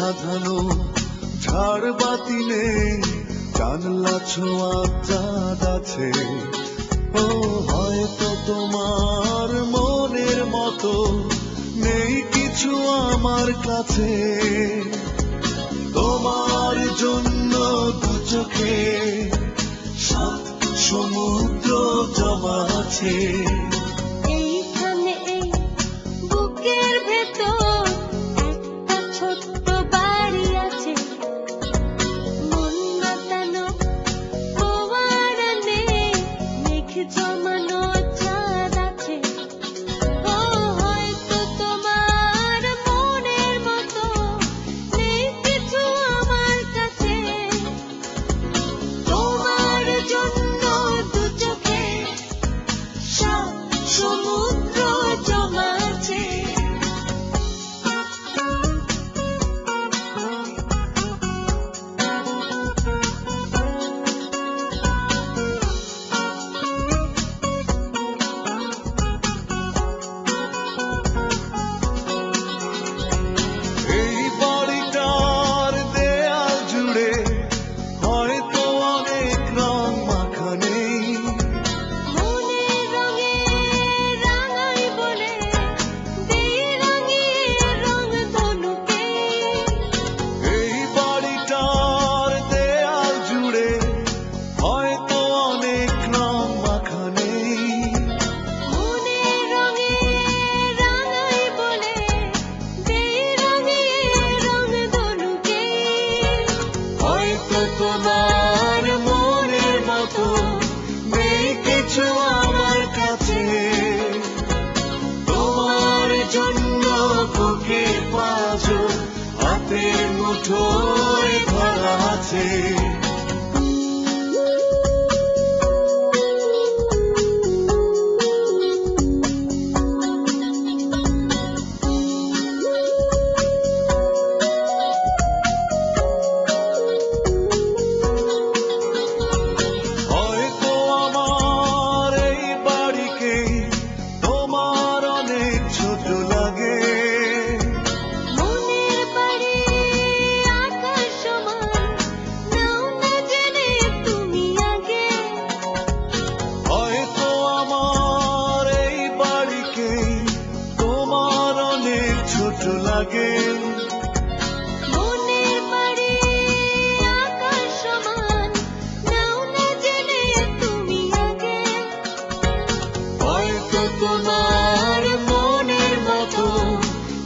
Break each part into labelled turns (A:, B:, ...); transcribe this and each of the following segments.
A: ধাঁধানো ঝাড় বাতি নেই, জানলা ছোঁয়া চাঁদ আছে। ও হয়তো তোমার মনের মতো নেই কিছু আমার কাছে, তোমার জন্য দু চোখে সাত সমুদ্র জমা আছে। তোমার মনের মতো নেই কিছু আমার কাছে, তোমার জন্য বুকে পাঁজর হাতের মুঠোয় ধরা আছে। লাগে
B: মনের বাড়ি আকাশ সমান, নাও না জেনে তুমি আগে।
A: হয়তো তোমার মনের মতো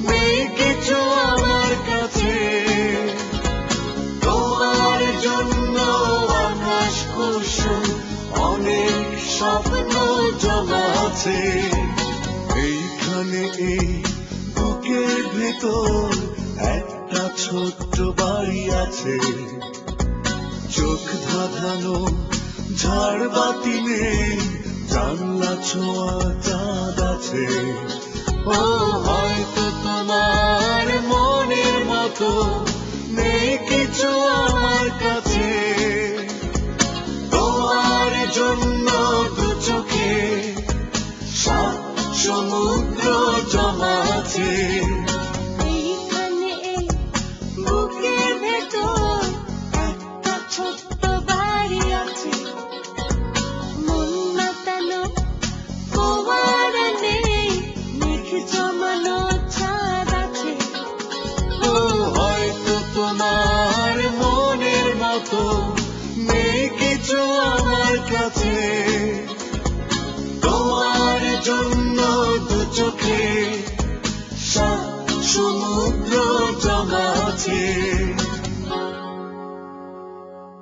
A: নেই কিছু আমার কাছে, তোমার জন্য আকাশ কুসুম অনেক স্বপ্ন জমা আছে। এইখানে এই বুকের ভেতর একটা ছোট্ট বাড়ি আছে, চোখ ধাঁধানো ঝাড় বাতি নেই, জানলা ছোঁয়া চাঁদ আছে। ও হয়তো তোমার মনের মতো নেই কিছু আমার